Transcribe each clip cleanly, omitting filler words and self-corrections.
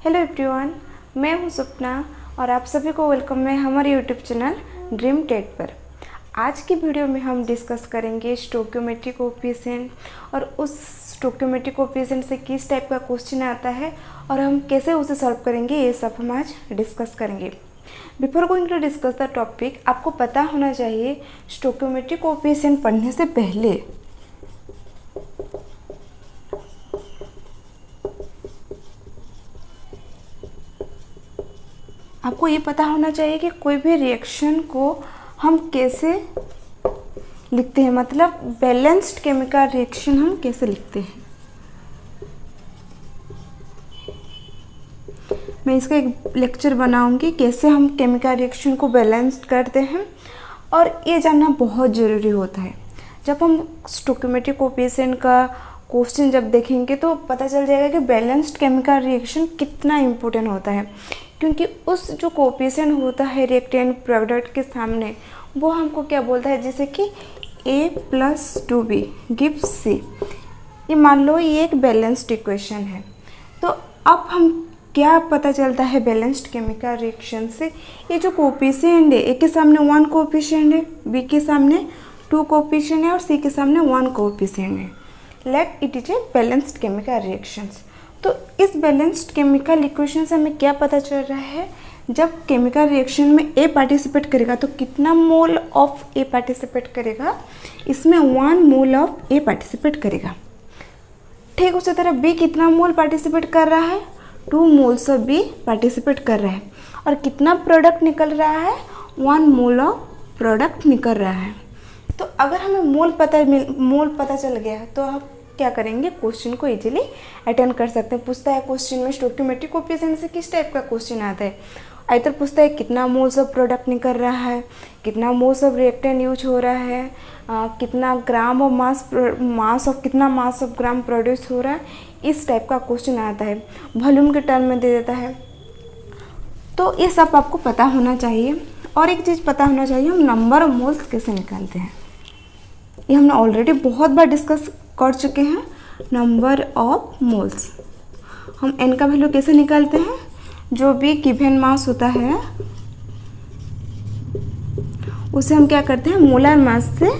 Hello everyone, मैं हूं सपना और आप सभी को वेलकम है हमारे यूट्यूब चैनल ड्रीम टेट पर। आज की वीडियो में हम डिस्कस करेंगे स्टोइकियोमेट्रिक कोएफिशिएंट और उस स्टोइकियोमेट्रिक कोएफिशिएंट से किस टाइप का क्वेश्चन आता है और हम कैसे उसे सॉल्व करेंगे, ये सब हम आज डिस्कस करेंगे। Before going to discuss the topic, आपको पता होना चाहिए स्टोइकियोमेट्रिक कोएफिशिएंट पढ़ने से पहले आपको ये पता होना चाहिए कि कोई भी रिएक्शन को हम कैसे लिखते हैं, मतलब बैलेंस्ड केमिकल रिएक्शन हम कैसे लिखते हैं। मैं इसका एक लेक्चर बनाऊंगी कैसे हम केमिकल रिएक्शन को बैलेंस्ड करते हैं, और ये जानना बहुत ज़रूरी होता है। जब हम स्टोइकियोमेट्रिक कोएफिशिएंट का क्वेश्चन जब देखेंगे तो पता चल जाएगा कि बैलेंस्ड केमिकल रिएक्शन कितना इम्पोर्टेंट होता है, क्योंकि उस जो कोएफिशिएंट होता है रिएक्टेंट प्रोडक्ट के सामने, वो हमको क्या बोलता है, जैसे कि a+2b गिव्स c। ये मान लो ये एक बैलेंस्ड इक्वेशन है। तो अब हम क्या पता चलता है बैलेंस्ड केमिकल रिएक्शन से, ये जो कोएफिशिएंट है, a के सामने 1 कोएफिशिएंट है, b के सामने 2 कोएफिशिएंट है और c के सामने 1 कोएफिशिएंट है। Let it is a balanced chemical reactions. तो इस बैलेंस्ड केमिकल इक्वेशन से हमें क्या पता चल रहा है, जब केमिकल रिएक्शन में ए पार्टिसिपेट करेगा तो कितना मोल ऑफ ए पार्टिसिपेट करेगा, इसमें 1 मोल ऑफ ए पार्टिसिपेट करेगा। ठीक उसी तरह बी कितना मोल पार्टिसिपेट कर रहा है, 2 मोल्स ऑफ बी पार्टिसिपेट कर रहा है, और कितना प्रोडक्ट निकल रहा है, 1 मोल ऑफ प्रोडक्ट निकल रहा है। तो अगर हमें मोल पता चल गया तो हम क्या करेंगे, क्वेश्चन को इजीली अटेंड कर सकते हैं। पूछता है क्वेश्चन में स्टोइकियोमेट्रिक कोएफिशिएंट से किस टाइप का क्वेश्चन आता है, आइदर पूछता है कितना मोल्स ऑफ प्रोडक्ट निकल रहा है, कितना मोल्स ऑफ रिएक्टेंट यूज हो रहा है, कितना ग्राम ऑफ कितना मास ऑफ ग्राम प्रोड्यूस हो रहा है, इस टाइप का क्वेश्चन आता है। वॉल्यूम के टर्म में दे देता है। तो ये सब आपको पता होना चाहिए। और एक चीज़ पता होना चाहिए, हम नंबर ऑफ मोल्स कैसे निकालते हैं। ये हमने ऑलरेडी बहुत बार डिस्कस कर चुके हैं। नंबर ऑफ मोल्स, हम n का वैल्यू कैसे निकालते हैं, जो भी गिवन मास होता है उसे हम क्या करते हैं, मोलर मास से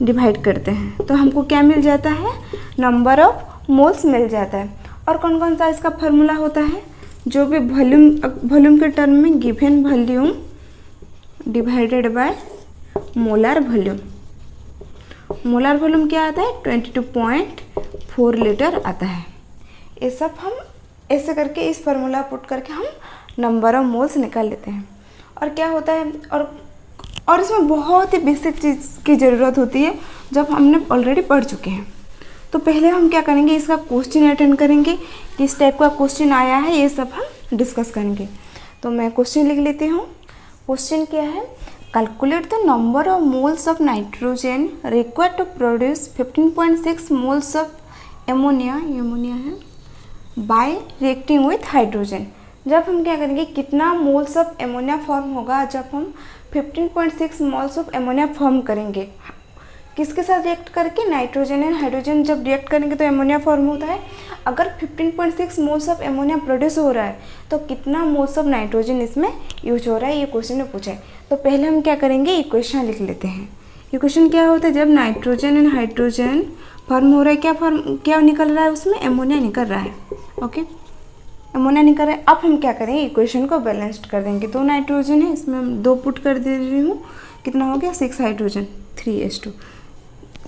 डिवाइड करते हैं, तो हमको क्या मिल जाता है, नंबर ऑफ मोल्स मिल जाता है। और कौन कौन सा इसका फार्मूला होता है, जो भी वॉल्यूम के टर्म में given volume divided by molar volume. Molar volume क्या आता है, 22.4 लीटर आता है। ये सब हम ऐसे करके इस फार्मूला पुट करके हम नंबर ऑफ मोल्स निकाल लेते हैं। और क्या होता है, और इसमें बहुत ही बेसिक चीज़ की ज़रूरत होती है, जब हमने ऑलरेडी पढ़ चुके हैं। तो पहले हम क्या करेंगे, इसका क्वेश्चन अटेंड करेंगे, किस टाइप का क्वेश्चन आया है ये सब हम डिस्कस करेंगे। तो मैं क्वेश्चन लिख लेती हूँ। क्वेश्चन क्या है, calculate the number of moles of nitrogen required to produce 15.6 moles of ammonia है बाय रिएक्टिंग विथ हाइड्रोजन। जब हम क्या करेंगे, कितना मोल्स ऑफ एमोनिया फॉर्म होगा जब हम 15.6 मोल्स ऑफ एमोनिया फॉर्म करेंगे, किसके साथ रिएक्ट करके, नाइट्रोजन एंड हाइड्रोजन जब रिएक्ट करेंगे तो एमोनिया फॉर्म होता है। अगर 15.6 मोल्स ऑफ एमोनिया प्रोड्यूस हो रहा है तो कितना मोल्स ऑफ नाइट्रोजन इसमें यूज हो रहा है, ये क्वेश्चन में पूछा है। तो पहले हम क्या करेंगे, इक्वेशन लिख लेते हैं। इक्वेशन क्या होता है, जब नाइट्रोजन एंड हाइड्रोजन फॉर्म हो रहा है, क्या निकल रहा है, उसमें एमोनिया निकल रहा है। ओके, एमोनिया निकल रहा है। अब हम क्या करेंगे, इक्वेशन को बैलेंस्ड कर देंगे। 2 नाइट्रोजन है, इसमें हम 2 पुट कर दे रही हूँ, कितना हो गया, 6 हाइड्रोजन 3s2।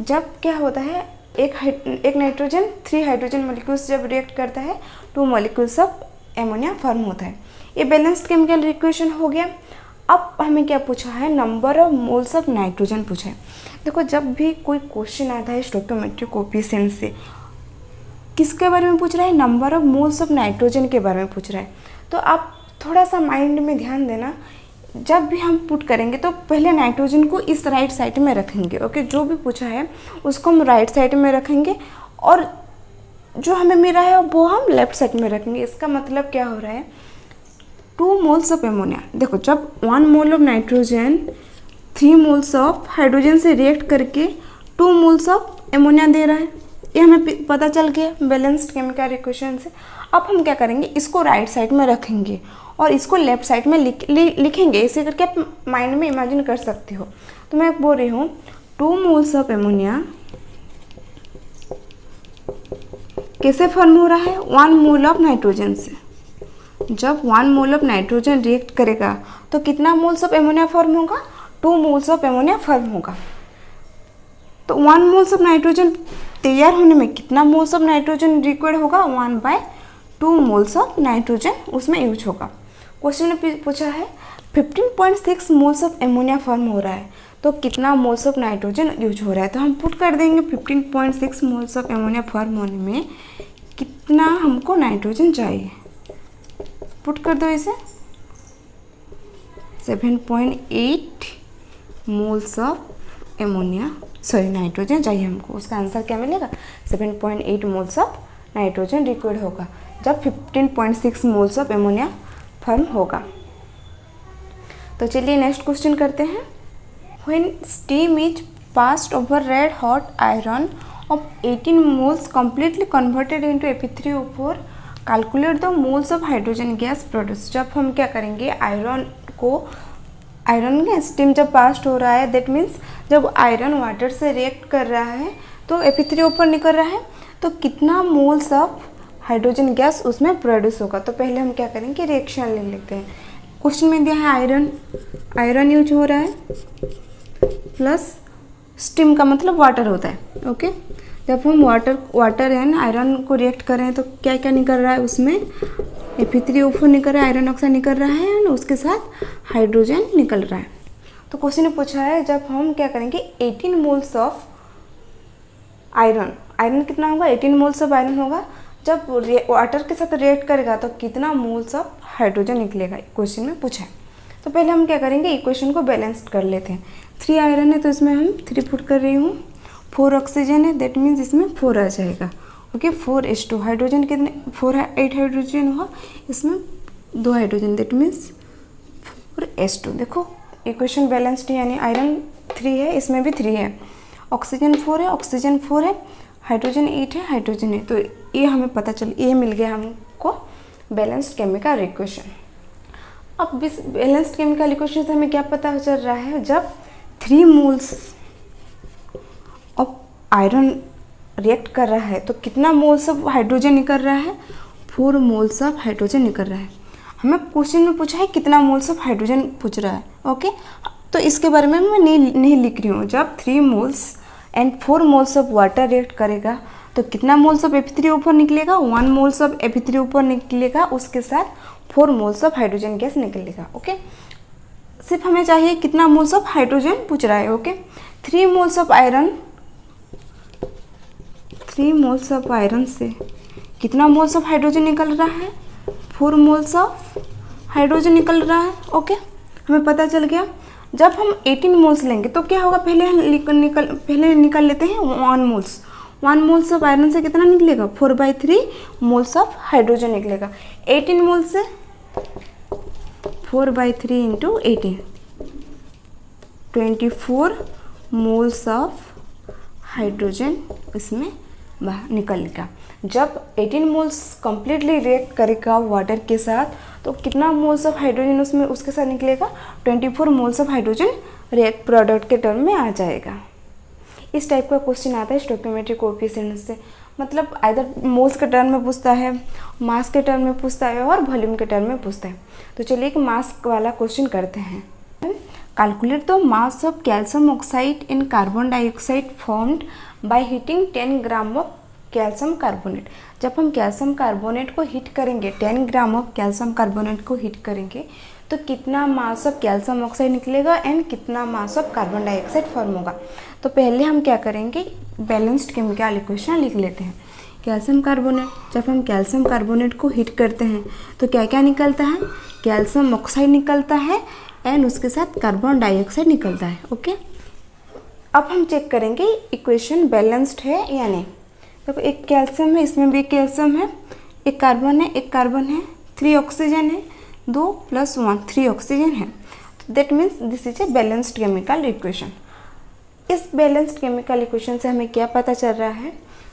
जब क्या होता है, एक नाइट्रोजन 3 हाइड्रोजन मॉलिक्यूल्स जब रिएक्ट करता है 2 मॉलिक्यूल्स ऑफ एमोनिया फॉर्म होता है। ये बैलेंस्ड केमिकल रिएक्शन हो गया। अब हमें क्या पूछा है, number of moles of nitrogen पूछा है। देखो, जब भी कोई क्वेश्चन आता है स्टोइकियोमेट्रिक कोएफिशिएंट से, किसके बारे में पूछ रहा है, number of moles of nitrogen के बारे में पूछ रहा है। तो आप थोड़ा सा माइंड में ध्यान देना, जब भी हम पुट करेंगे तो पहले नाइट्रोजन को इस राइट साइड में रखेंगे। ओके, जो भी पूछा है उसको हम राइट साइड में रखेंगे, और जो हमें मिला है वो हम लेफ्ट साइड में रखेंगे। इसका मतलब क्या हो रहा है, 2 मोल्स ऑफ एमोनिया। देखो, जब 1 mole of nitrogen 3 moles of hydrogen से रिएक्ट करके 2 मोल्स ऑफ एमोनिया दे रहा है, ये हमें पता चल गया बैलेंस्ड केमिकल इक्वेशन से। अब हम क्या करेंगे, इसको राइट साइड में रखेंगे और इसको लेफ्ट साइड में लिखेंगे। इसे करके आप माइंड में इमेजिन कर सकते हो। तो मैं बोल रही हूँ 2 मोल्स ऑफ एमोनिया कैसे फॉर्म हो रहा है, 1 मोल ऑफ नाइट्रोजन से। जब 1 मोल ऑफ नाइट्रोजन रिएक्ट करेगा तो कितना मोल्स ऑफ एमोनिया फॉर्म होगा, 2 मोल्स ऑफ एमोनिया फॉर्म होगा। तो 1 मोल्स ऑफ नाइट्रोजन तैयार होने में कितना मोल्स ऑफ नाइट्रोजन रिक्वायर्ड होगा, 1/2 मोल्स ऑफ नाइट्रोजन उसमें यूज होगा। क्वेश्चन में पूछा है 15.6 मोल्स ऑफ एमोनिया फॉर्म हो रहा है, तो कितना मोल्स ऑफ नाइट्रोजन यूज हो रहा है। तो हम पुट कर देंगे 15.6 मोल्स ऑफ एमोनिया फॉर्म होने में कितना हमको नाइट्रोजन चाहिए। पुट कर दो इसे, 7.8 मोल्स ऑफ एमोनिया नाइट्रोजन चाहिए हमको। उसका आंसर क्या मिलेगा, 7.8 मोल्स ऑफ नाइट्रोजन रिक्वायर्ड होगा जब 15.6 मोल्स ऑफ एमोनिया फॉर्म होगा। तो चलिए नेक्स्ट क्वेश्चन करते हैं। When steam is passed over red hot iron of 18 moles completely converted into Fe3O4, calculate the moles of hydrogen gas produced। जब हम क्या करेंगे, आयरन में स्टीम जब पास्ट हो रहा है, दैट मीन्स जब आयरन वाटर से रिएक्ट कर रहा है तो Fe3O4 निकल रहा है, तो कितना मोल्स ऑफ हाइड्रोजन गैस उसमें प्रोड्यूस होगा। तो पहले हम क्या करेंगे, रिएक्शन ले लेते हैं। क्वेश्चन में दिया है आयरन यूज हो रहा है प्लस स्टीम का मतलब वाटर होता है। ओके, जब हम वाटर है ना आयरन को रिएक्ट कर रहे हैं तो क्या क्या निकल रहा है, उसमें Fe3O4 निकल रहा है, आयरन ऑक्साइड निकल रहा है और उसके साथ हाइड्रोजन निकल रहा है। तो क्वेश्चन ने पूछा है जब हम क्या करेंगे 18 मोल्स ऑफ आयरन कितना होगा, 18 मोल्स ऑफ आयरन होगा, जब वाटर के साथ रिएक्ट करेगा तो कितना मोल्स ऑफ हाइड्रोजन निकलेगा, क्वेश्चन में पूछा है। तो पहले हम क्या करेंगे, इक्वेशन को बैलेंस्ड कर लेते हैं। 3 आयरन है तो इसमें हम 3 पुट कर रही हूँ, 4 ऑक्सीजन है, दैट मीन्स इसमें 4 आ जाएगा। ओके, 4H2 हाइड्रोजन कितने, 8 हाइड्रोजन हुआ, इसमें 2 हाइड्रोजन, दैट मीन्स 4H2। देखो इक्वेशन बैलेंस्ड है, यानी आयरन 3 है, इसमें भी 3 है, ऑक्सीजन 4 है, हाइड्रोजन 8 है, हाइड्रोजन है। तो ये हमें पता चल, ये मिल गया हमको बैलेंस्ड केमिकल इक्वेशन। अब इस बैलेंस्ड केमिकल इक्वेशन से हमें क्या पता चल रहा है, जब 3 मोल्स ऑफ आयरन रिएक्ट कर रहा है तो कितना मोल्स ऑफ हाइड्रोजन निकल रहा है, 4 मोल्स ऑफ हाइड्रोजन निकल रहा है। हमें क्वेश्चन में पूछा है कितना मोल्स ऑफ हाइड्रोजन पूछ रहा है। ओके, तो इसके बारे में मैं नहीं लिख रही हूँ। जब 3 moles and 4 moles of water react करेगा तो कितना मोल्स ऑफ Fe3O4 निकलेगा, 1 मोल्स ऑफ Fe3O4 निकलेगा, उसके साथ 4 मोल्स ऑफ हाइड्रोजन गैस निकलेगा। ओके, सिर्फ हमें चाहिए कितना मोल्स ऑफ हाइड्रोजन पूछ रहा है। ओके, 3 मोल्स ऑफ आयरन से कितना मोल्स ऑफ हाइड्रोजन निकल रहा है, 4 मोल्स ऑफ हाइड्रोजन निकल रहा है। ओके, हमें पता चल गया। जब हम 18 मोल्स लेंगे तो क्या होगा, पहले निकल लेते हैं 1 मोल्स ऑफ आयरन से कितना निकलेगा, 4/3 मोल्स ऑफ हाइड्रोजन निकलेगा। 18 मोल्स से 4/3 इंटू 18, 24 मोल्स ऑफ हाइड्रोजन इसमें बाहर निकलेगा। जब 18 मोल्स कंप्लीटली रिएक्ट करेगा वाटर के साथ तो कितना मोल्स ऑफ हाइड्रोजन उसमें उसके साथ निकलेगा, 24 moles of hydrogen react product के टर्म में आ जाएगा। इस टाइप का क्वेश्चन आता है स्टोइकियोमेट्रिक कोएफिशिएंट से, मतलब आइदर मोल्स के टर्म में पूछता है, मास के टर्म में पूछता है और वॉल्यूम के टर्म में पूछता है। तो चलिए एक मास वाला क्वेश्चन करते हैं। Calculate the mass of calcium oxide in carbon dioxide formed by heating 10 gram of calcium carbonate. जब हम कैल्शियम कार्बोनेट को हीट करेंगे, 10 ग्राम ऑफ कैल्शियम कार्बोनेट को हीट करेंगे तो कितना मास ऑफ कैल्शियम ऑक्साइड निकलेगा एंड कितना mass of carbon dioxide form होगा। तो पहले हम क्या करेंगे, बैलेंस्ड केमिकल इक्वेशन लिख लेते हैं। कैल्शियम कार्बोनेट, जब हम कैल्शियम कार्बोनेट को हीट करते हैं तो क्या क्या निकलता है, कैल्शियम ऑक्साइड निकलता है एंड उसके साथ कार्बन डाइऑक्साइड निकलता है। ओके, अब हम चेक करेंगे इक्वेशन बैलेंस्ड है या नहीं। देखो एक कैल्शियम है, इसमें भी कैल्शियम है, एक कार्बन है, 3 ऑक्सीजन है, 2 + 1 3 ऑक्सीजन है। That means this is a balanced chemical equation. इस बैलेंस्ड केमिकल इक्वेशन से हमें क्या पता चल रहा है,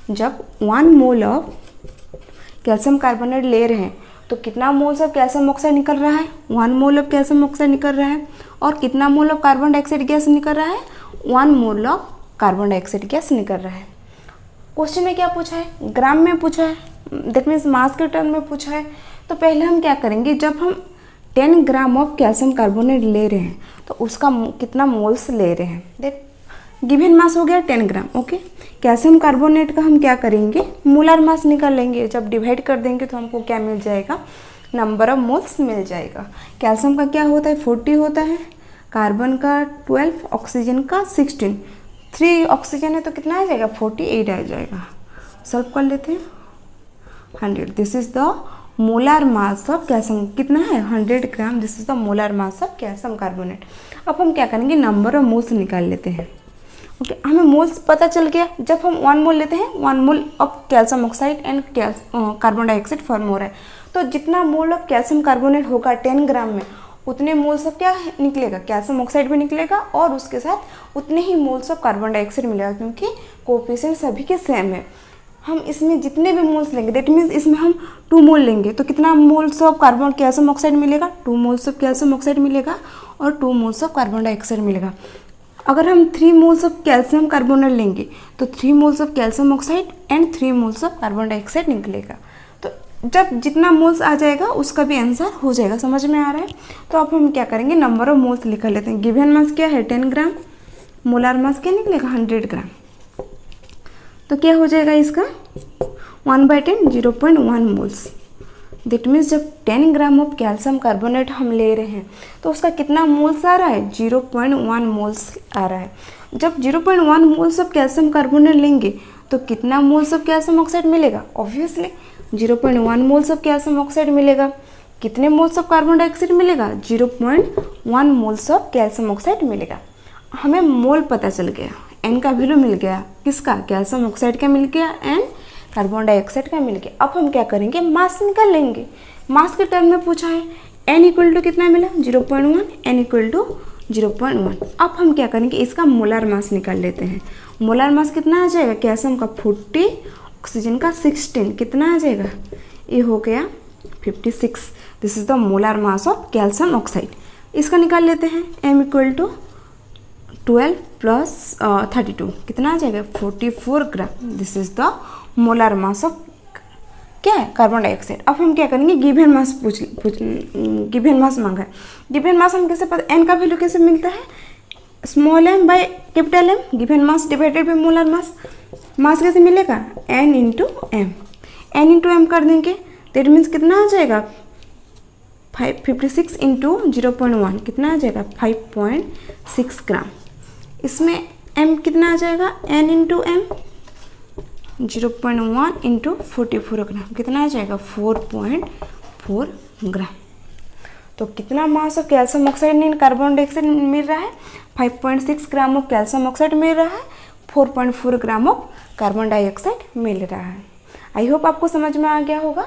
जब 1 मोल ऑफ कैल्शियम कार्बोनेट ले रहे हैं तो कितना मोल्स ऑफ कैल्शियम ऑक्साइड निकल रहा है, 1 मोल ऑफ कैल्शियम ऑक्साइड निकल रहा है। और कितना mole of carbon dioxide gas निकल रहा है, 1 mole of carbon dioxide gas निकल रहा है। क्वेश्चन में क्या पूछा है, ग्राम में पूछा है, दैट मीन्स मास के टर्म में पूछा है। तो पहले हम क्या करेंगे, जब हम 10 ग्राम ऑफ कैल्शियम कार्बोनेट ले रहे हैं तो उसका कितना मोल्स ले रहे हैं, दैट गिवन मास हो गया 10 ग्राम। ओके, कैल्शियम कार्बोनेट का हम क्या करेंगे, मोलर मास निकाल लेंगे। जब डिवाइड कर देंगे तो हमको क्या मिल जाएगा, नंबर ऑफ मोल्स मिल जाएगा। कैल्शियम का क्या होता है, 40 होता है, कार्बन का 12, ऑक्सीजन का 16, 3 ऑक्सीजन है तो कितना आ जाएगा, 48 आ जाएगा। सॉल्व कर लेते हैं, 100, this is the molar mass of calcium, कितना है 100 gram, this is the molar mass of calcium carbonate. अब हम क्या करेंगे, नंबर ऑफ मोल्स निकाल लेते हैं। ओके, हमें मोल्स पता चल गया। जब हम 1 मोल लेते हैं, 1 mole of calcium oxide and carbon dioxide form हो रहा है, तो जितना मोल ऑफ कैल्शियम कार्बोनेट होगा 10 ग्राम में, उतने मोल्स ऑफ क्या निकलेगा, कैल्शियम ऑक्साइड भी निकलेगा और उसके साथ उतने ही मोल्स ऑफ कार्बन डाइऑक्साइड मिलेगा, क्योंकि कोएफिशिएंट सभी के सेम है। हम इसमें जितने भी मोल्स लेंगे, दैट मीन्स इसमें हम 2 मोल लेंगे तो कितना moles of carbon calcium oxide मिलेगा, 2 मोल्स ऑफ कैल्शियम ऑक्साइड मिलेगा और 2 मोल्स ऑफ कार्बन डाइऑक्साइड मिलेगा। अगर हम 3 मोल्स ऑफ कैल्शियम कार्बोनेट लेंगे तो 3 moles of calcium oxide and 3 moles of carbon dioxide निकलेगा। तो जब जितना मोल्स आ जाएगा उसका भी आंसर हो जाएगा। समझ में आ रहा है? तो अब हम क्या करेंगे, नंबर ऑफ मोल्स लिख लेते हैं। गिवन मास क्या है 10 ग्राम, मोलर मास क्या निकलेगा 100 ग्राम। तो क्या हो जाएगा इसका 1/10 0.1 मोल्स। दैट मीन्स जब 10 ग्राम ऑफ कैल्शियम कार्बोनेट हम ले रहे हैं तो उसका कितना मोल्स आ रहा है, 0.1 मोल्स आ रहा है। जब 0.1 मोल्स ऑफ कैल्शियम कार्बोनेट लेंगे तो कितना मोल्स ऑफ कैल्शियम ऑक्साइड मिलेगा, obviously 0.1 moles of calcium oxide मिलेगा। कितने मोल्स ऑफ कार्बन डाइऑक्साइड मिलेगा, 0.1 मोल्स ऑफ कैल्शियम ऑक्साइड मिलेगा। हमें मोल पता चल गया, एन का वैल्यू मिल गया, किसका, कैल्शियम ऑक्साइड का मिल गया एंड कार्बन डाइऑक्साइड का मिल गया। अब हम क्या करेंगे, मास निकाल लेंगे। मास के टर्म में पूछा है, एन इक्वल टू कितना मिला 0.1, एन इक्वल टू 0.1। अब हम क्या करेंगे, इसका मोलर मास निकाल लेते हैं। मोलर मास कितना आ जाएगा, कैल्शियम का 40, ऑक्सीजन का 16, कितना आ जाएगा, ये हो गया 56। This is the molar mass of calcium oxide. इसका निकाल लेते हैं, एम इक्वल टू 12 प्लस 32, कितना आ जाएगा 44 gram. This is the molar mass of क्या है, कार्बन डाइऑक्साइड। अब हम क्या करेंगे, गिवन मास गिवन मास मांगा है। गिवन मास हम कैसे पता, एन का वैल्यू कैसे मिलता है, small M by capital M, given mass divided by molar mass. Mass कैसे मिलेगा, N into M, N into M कर देंगे, दैट मीन्स कितना आ जाएगा 56 इंटू 0.1, कितना आ जाएगा 5.6 ग्राम। इसमें m कितना आ जाएगा, n into M 0.1 into 44 gram, कितना आ जाएगा 4.4 ग्राम। तो कितना mass of calcium oxide and carbon dioxide मिल रहा है, 5.6 ग्राम ऑफ कैल्शियम ऑक्साइड मिल रहा है, 4.4 ग्राम ऑफ कार्बन डाइऑक्साइड मिल रहा है। आई होप आपको समझ में आ गया होगा।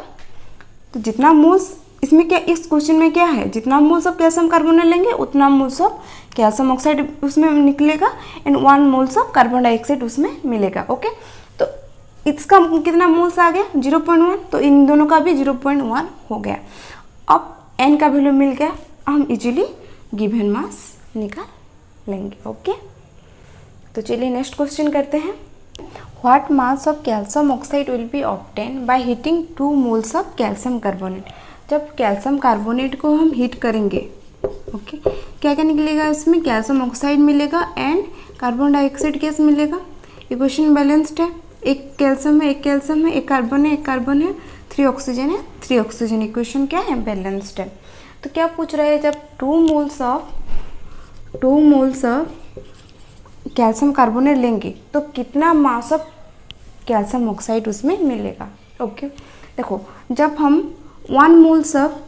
तो जितना मोल्स इसमें क्या, इस क्वेश्चन में क्या है, जितना मोल्स ऑफ कैल्शियम कार्बोनेट लेंगे उतना मोल्स ऑफ कैल्शियम ऑक्साइड उसमें निकलेगा and 1 moles of carbon dioxide उसमें मिलेगा। ओके, तो इसका कितना मोल्स आ गया 0.1, तो इन दोनों का भी 0.1 हो गया। अब n का वैल्यू मिल गया, हम इजीली गिवन मास निकाल लेंगे। ओके, तो चलिए नेक्स्ट क्वेश्चन करते हैं। What mass of calcium oxide will be obtain by heating 2 moles of calcium carbonate. जब कैल्शियम कार्बोनेट को हम हीट करेंगे, ओके, क्या क्या निकलेगा इसमें, कैल्शियम ऑक्साइड मिलेगा एंड कार्बन डाइऑक्साइड गैस मिलेगा। इक्वेशन बैलेंस्ड है, एक कैल्शियम है, एक कैल्शियम है, एक कार्बन है, एक कार्बन है, 3 ऑक्सीजन है, 3 ऑक्सीजन। इक्वेशन क्या है, बैलेंस्ड है। तो क्या पूछ रहे हैं, जब 2 मोल्स ऑफ कैल्शियम कार्बोनेट लेंगे तो कितना मास ऑफ कैल्शियम ऑक्साइड उसमें मिलेगा। ओके, देखो जब हम 1 मोल्स ऑफ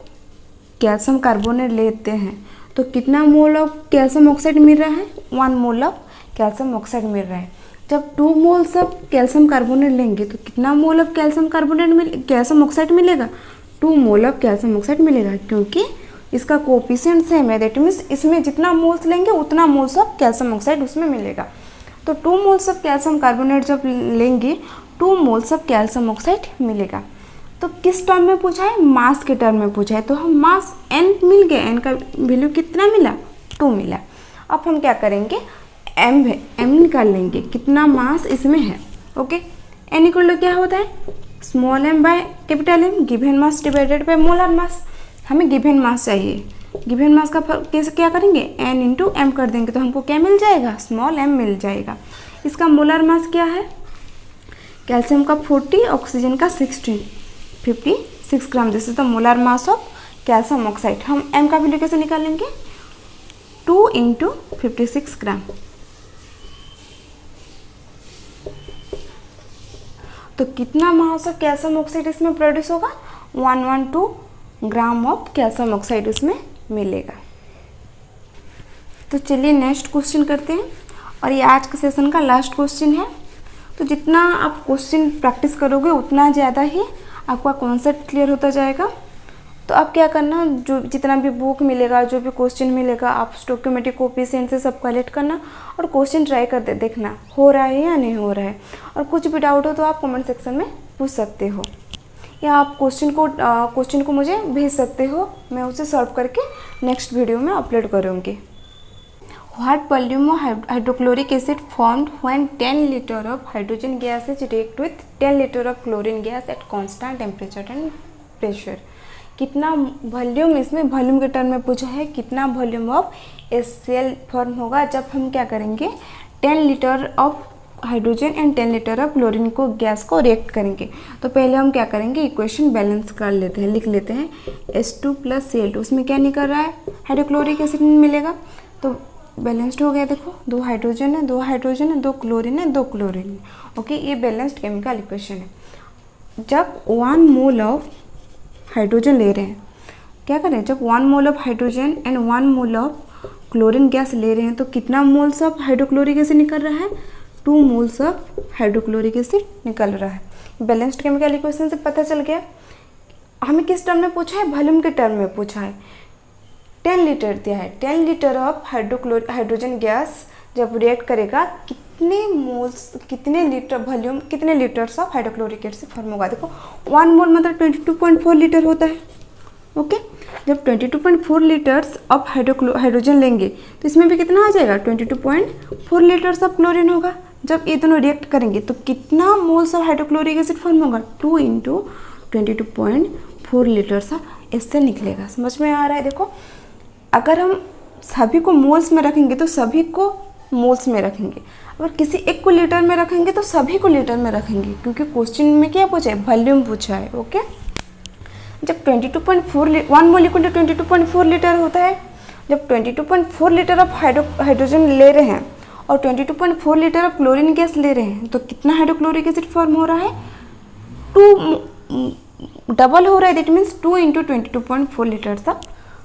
कैल्शियम कार्बोनेट लेते हैं तो कितना मोल ऑफ कैल्शियम ऑक्साइड मिल रहा है, 1 मोल ऑफ कैल्शियम ऑक्साइड मिल रहा है। जब 2 मोल्स ऑफ कैल्शियम कार्बोनेट लेंगे तो कितना मोल ऑफ कैल्शियम ऑक्साइड मिलेगा, 2 मोल ऑफ कैल्शियम ऑक्साइड मिलेगा, क्योंकि इसका कोएफिशिएंट सेम है। दैट मीन्स इसमें जितना मोल्स लेंगे उतना मोल्स ऑफ कैल्शियम ऑक्साइड उसमें मिलेगा। तो 2 मोल्स ऑफ कैल्शियम कार्बोनेट जब लेंगे 2 मोल्स ऑफ कैल्शियम ऑक्साइड मिलेगा। तो किस टर्म में पूछा है, मास के टर्म में पूछा है। तो हम मास n मिल गया, n का वैल्यू कितना मिला, 2 मिला। अब हम क्या करेंगे, m निकाल लेंगे, कितना मास इसमें है। ओके, n इक्वल टू क्या होता है, small m by capital M, given mass divided by molar mass. हमें गिवन मास चाहिए, गिवन मास का कैसे क्या करेंगे, n इंटू m कर देंगे, तो हमको क्या मिल जाएगा, स्मॉल m मिल जाएगा। इसका मोलर मास क्या है, कैल्शियम का 40, ऑक्सीजन का 56 gram. This is the molar mass of calcium oxide. हम m का वैल्यू कैसे निकालेंगे, 2 इंटू 56 ग्राम। तो कितना मास ऑफ कैल्शियम ऑक्साइड इसमें प्रोड्यूस होगा, 112 ग्राम ऑफ कैल्शियम ऑक्साइड उसमें मिलेगा। तो चलिए नेक्स्ट क्वेश्चन करते हैं, और ये आज के सेशन का लास्ट क्वेश्चन है। तो जितना आप क्वेश्चन प्रैक्टिस करोगे उतना ज़्यादा ही आपका कॉन्सेप्ट क्लियर होता जाएगा। तो आप क्या करना, जो जितना भी बुक मिलेगा, जो भी क्वेश्चन मिलेगा, आप स्टोक्योमेट्रिक कोएफिशिएंट से सब कलेक्ट करना और क्वेश्चन ट्राई करते देखना हो रहा है या नहीं हो रहा है। और कुछ भी डाउट हो तो आप कमेंट सेक्शन में पूछ सकते हो, या आप क्वेश्चन को मुझे भेज सकते हो, मैं उसे सॉल्व करके नेक्स्ट वीडियो में अपलोड करूँगी। What volume of hydrochloric acid formed when 10 liter of hydrogen gas is react with 10 liter of chlorine gas at constant temperature and pressure? कितना वॉल्यूम, इसमें वॉल्यूम के टर्म में पूछा है, कितना वॉल्यूम ऑफ HCl फॉर्म होगा जब हम क्या करेंगे, 10 litre of hydrogen and 10 litre of chlorine को गैस को रिएक्ट करेंगे। तो पहले हम क्या करेंगे, इक्वेशन बैलेंस कर लेते हैं, लिख लेते हैं H2 + Cl2। उसमें क्या निकल रहा है, हाइड्रोक्लोरिक एसिड मिलेगा। तो बैलेंस्ड हो गया, देखो 2 हाइड्रोजन है, 2 हाइड्रोजन है, 2 क्लोरीन है, 2 क्लोरीन है। ओके, ये बैलेंस्ड केमिकल इक्वेशन है। जब 1 मोल ऑफ हाइड्रोजन ले रहे हैं, क्या करें, जब 1 mole of hydrogen and 1 mole of chlorine gas ले रहे हैं, तो कितना मोल्स ऑफ हाइड्रोक्लोरिक एसिड निकल रहा है, 2 मोल्स ऑफ हाइड्रोक्लोरिक एसिड निकल रहा है। बैलेंस्ड केमिकल इक्वेशन से पता चल गया। हमें किस टर्म में पूछा है, वॉल्यूम के टर्म में पूछा है। 10 लीटर दिया है, 10 लीटर ऑफ हाइड्रोजन गैस जब रिएक्ट करेगा, कितने मोल्स, कितने लीटर वॉल्यूम, कितने litres of hydrochloric acid form होगा। देखो 1 मोल मतलब 22.4 लीटर होता है। ओके, जब 22.4 लीटर्स ऑफ हाइड्रोजन लेंगे तो इसमें भी कितना आ जाएगा, 22.4 लीटर्स ऑफ क्लोरीन होगा। जब ये दोनों रिएक्ट करेंगे तो कितना moles of hydrochloric acid form होगा, 2 इंटू 22.4 लीटर्स ऑफ इससे निकलेगा। समझ में आ रहा है। देखो, अगर हम सभी को मोल्स में रखेंगे तो सभी को मोल्स में रखेंगे, अगर किसी एक को लीटर में रखेंगे तो सभी को लीटर में रखेंगे, क्योंकि क्वेश्चन में क्या पूछा है, वॉल्यूम पूछा है। ओके, जब 1 मोल इक्वल टू 22.4 लीटर होता है, जब 22.4 लीटर ऑफ हाइड्रोजन ले रहे हैं और 22.4 लीटर ऑफ क्लोरीन गैस ले रहे हैं, तो कितना हाइड्रोक्लोरिक एसिड फॉर्म हो रहा है, 2 डबल हो रहा है। That means 2 into 22.4 litres of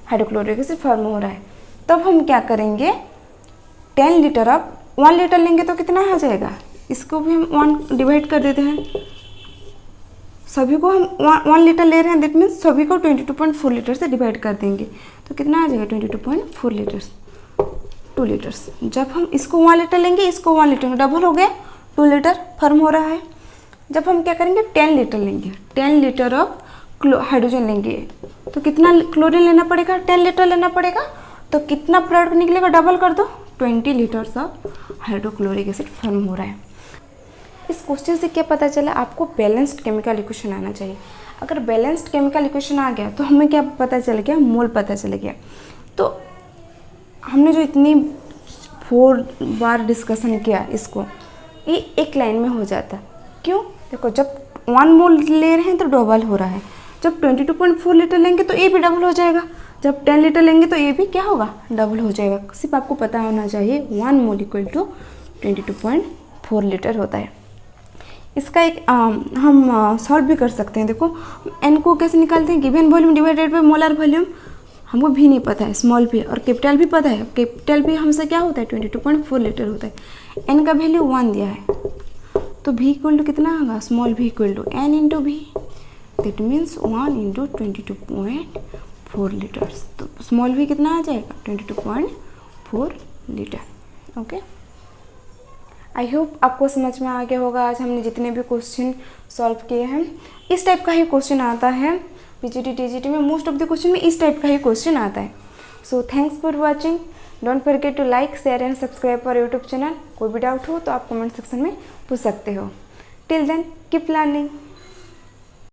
hydrochloric acid form हो रहा है। तब हम क्या करेंगे, 10 लीटर ऑफ 1 लीटर लेंगे तो कितना आ जाएगा, इसको भी हम 1 डिवाइड कर देते हैं। सभी को हम 1 लीटर ले रहे हैं, दैट मीन्स सभी को 22.4 लीटर से डिवाइड कर देंगे, तो कितना आ जाएगा, 22.4 लीटर्स, 2 लीटर्स। जब हम इसको 1 लीटर लेंगे, इसको 1 लीटर में डबल हो गया, 2 लीटर फॉर्म हो रहा है। जब हम क्या करेंगे, 10 लीटर लेंगे, 10 लीटर ऑफ हाइड्रोजन लेंगे तो कितना क्लोरीन लेना पड़ेगा, 10 लीटर लेना पड़ेगा। तो कितना प्रोडक्ट निकलेगा, डबल कर दो, 20 litres of hydrochloric acid form हो रहा है। इस क्वेश्चन से क्या पता चला, आपको बैलेंस्ड केमिकल इक्वेशन आना चाहिए। अगर बैलेंस्ड केमिकल इक्वेशन आ गया तो हमें क्या पता चल गया, मोल पता चल गया। तो हमने जो इतनी 4 बार डिस्कशन किया इसको, ये एक लाइन में हो जाता। क्यों, देखो जब 1 मोल ले रहे हैं तो डबल हो रहा है, जब 22.4 लीटर लेंगे तो ये भी डबल हो जाएगा, जब 10 लीटर लेंगे तो ये भी क्या होगा, डबल हो जाएगा। सिर्फ आपको पता होना चाहिए 1 मोल इक्वल टू 22.4 लीटर होता है। इसका एक हम सॉल्व भी कर सकते हैं। देखो n को कैसे निकालते हैं, given volume divided by molar volume. हमको भी नहीं पता है, स्मॉल भी, और कैपिटल भी पता है। कैपिटल भी हमसे क्या होता है, 22.4 लीटर होता है। n का वैल्यू 1 दिया है, तो v इक्वल टू कितना होगा, small v equal to n into v, that means 1 into 22.4 litres. तो स्मॉल v कितना आ जाएगा, 22.4 लीटर। ओके, आई होप आपको समझ में आ गया होगा। आज हमने जितने भी क्वेश्चन सॉल्व किए हैं इस टाइप का ही क्वेश्चन आता है। पीजीटी टीजीटी में मोस्ट ऑफ द क्वेश्चन में इस टाइप का ही क्वेश्चन आता है। So thanks for watching. Don't forget to like share and subscribe for YouTube channel. कोई भी डाउट हो तो आप कमेंट सेक्शन में पूछ सकते हो। Till then keep learning.